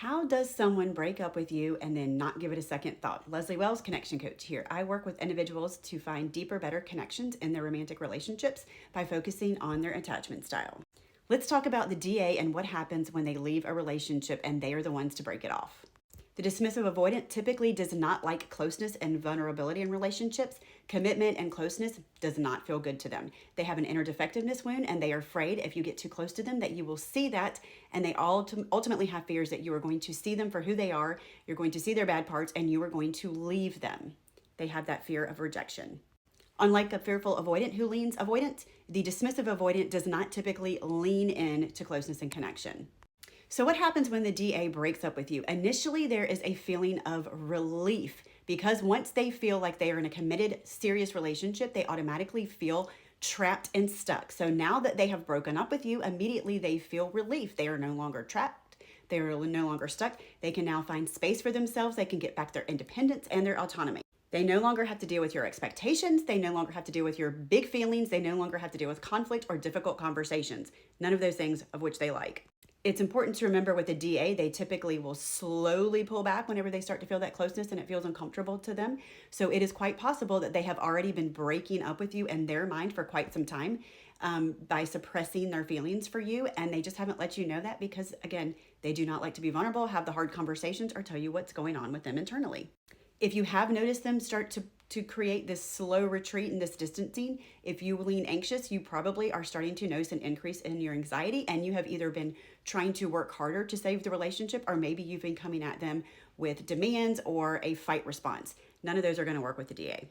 How does someone break up with you and then not give it a second thought? Leslie Wells, connection coach here. I work with individuals to find deeper, better connections in their romantic relationships by focusing on their attachment style. Let's talk about the DA and what happens when they leave a relationship and they are the ones to break it off. The dismissive avoidant typically does not like closeness and vulnerability in relationships. Commitment and closeness does not feel good to them. They have an inner defectiveness wound and they are afraid if you get too close to them that you will see that, and they ultimately have fears that you are going to see them for who they are, you're going to see their bad parts, and you are going to leave them. They have that fear of rejection. Unlike a fearful avoidant who leans avoidant, the dismissive avoidant does not typically lean in to closeness and connection. So what happens when the DA breaks up with you? Initially, there is a feeling of relief because once they feel like they are in a committed, serious relationship, they automatically feel trapped and stuck. So now that they have broken up with you, immediately they feel relief. They are no longer trapped. They are no longer stuck. They can now find space for themselves. They can get back their independence and their autonomy. They no longer have to deal with your expectations. They no longer have to deal with your big feelings. They no longer have to deal with conflict or difficult conversations. None of those things of which they like. It's important to remember with the DA, they typically will slowly pull back whenever they start to feel that closeness and it feels uncomfortable to them. So it is quite possible that they have already been breaking up with you in their mind for quite some time by suppressing their feelings for you. And they just haven't let you know that because, again, they do not like to be vulnerable, have the hard conversations, or tell you what's going on with them internally. If you have noticed them start to create this slow retreat and this distancing, if you lean anxious, you probably are starting to notice an increase in your anxiety, and you have either been trying to work harder to save the relationship, or maybe you've been coming at them with demands or a fight response. None of those are going to work with the DA.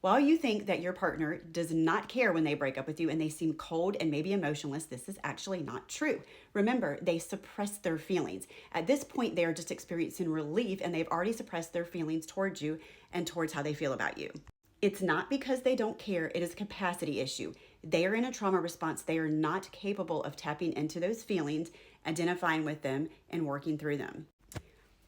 While you think that your partner does not care when they break up with you and they seem cold and maybe emotionless, this is actually not true. Remember, they suppress their feelings. At this point, they are just experiencing relief and they've already suppressed their feelings towards you and towards how they feel about you. It's not because they don't care, it is a capacity issue. They are in a trauma response. They are not capable of tapping into those feelings, identifying with them, and working through them.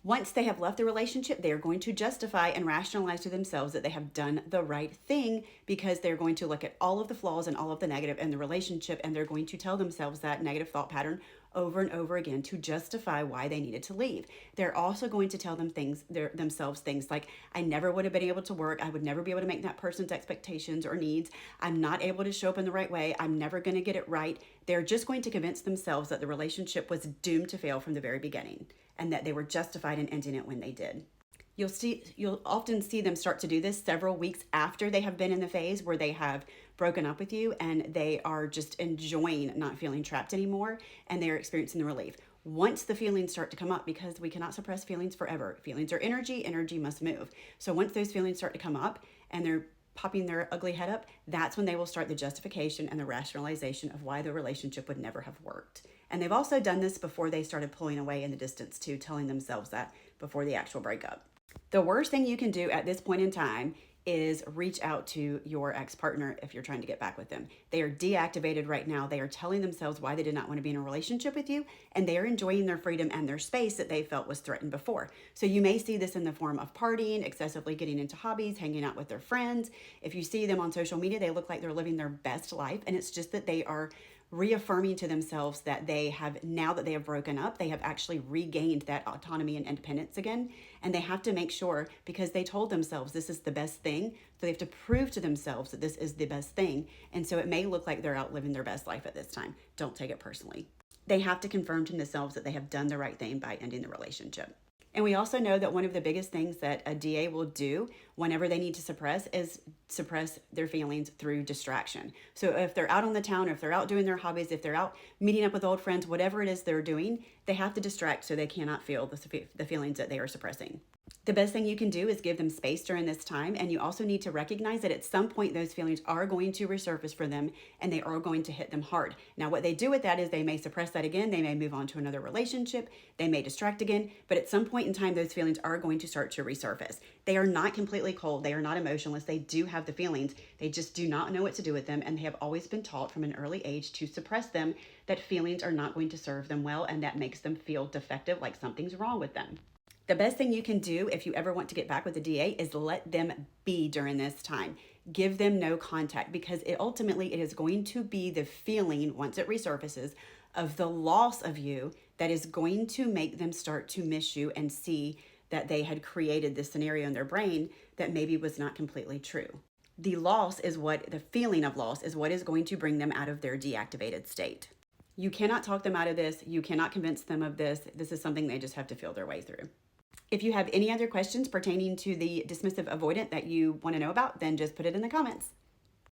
Once they have left the relationship, they are going to justify and rationalize to themselves that they have done the right thing because they're going to look at all of the flaws and all of the negative in the relationship, and they're going to tell themselves that negative thought pattern over and over again to justify why they needed to leave. They're also going to tell themselves things like, I never would have been able to work. I would never be able to make that person's expectations or needs. I'm not able to show up in the right way. I'm never going to get it right. They're just going to convince themselves that the relationship was doomed to fail from the very beginning and that they were justified in ending it when they did. You'll often see them start to do this several weeks after they have been in the phase where they have broken up with you and they are just enjoying not feeling trapped anymore and they're experiencing the relief. Once the feelings start to come up, because we cannot suppress feelings forever. Feelings are energy, energy must move. So once those feelings start to come up and they're popping their ugly head up, that's when they will start the justification and the rationalization of why the relationship would never have worked. And they've also done this before they started pulling away in the distance too, telling themselves that before the actual breakup. The worst thing you can do at this point in time is reach out to your ex-partner if you're trying to get back with them. They are deactivated right now. They are telling themselves why they did not want to be in a relationship with you, and they are enjoying their freedom and their space that they felt was threatened before. So you may see this in the form of partying, excessively getting into hobbies, hanging out with their friends. If you see them on social media, they look like they're living their best life, and it's just that they are reaffirming to themselves that they have, now that they have broken up, they have actually regained that autonomy and independence again. And they have to make sure, because they told themselves this is the best thing, so they have to prove to themselves that this is the best thing. And so it may look like they're out living their best life at this time. Don't take it personally. They have to confirm to themselves that they have done the right thing by ending the relationship. And we also know that one of the biggest things that a DA will do whenever they need to suppress is suppress their feelings through distraction. So if they're out on the town, or if they're out doing their hobbies, if they're out meeting up with old friends, whatever it is they're doing, they have to distract so they cannot feel the feelings that they are suppressing. The best thing you can do is give them space during this time, and you also need to recognize that at some point those feelings are going to resurface for them and they are going to hit them hard. Now, what they do with that is they may suppress that again, they may move on to another relationship, they may distract again, but at some point in time those feelings are going to start to resurface. They are not completely cold, they are not emotionless, they do have the feelings, they just do not know what to do with them, and they have always been taught from an early age to suppress them, that feelings are not going to serve them well, and that makes them feel defective, like something's wrong with them. The best thing you can do if you ever want to get back with a DA is let them be during this time. Give them no contact, because ultimately it is going to be the feeling, once it resurfaces, of the loss of you that is going to make them start to miss you and see that they had created this scenario in their brain that maybe was not completely true. The feeling of loss is what is going to bring them out of their deactivated state. You cannot talk them out of this. You cannot convince them of this. This is something they just have to feel their way through. If you have any other questions pertaining to the dismissive avoidant that you want to know about, then just put it in the comments.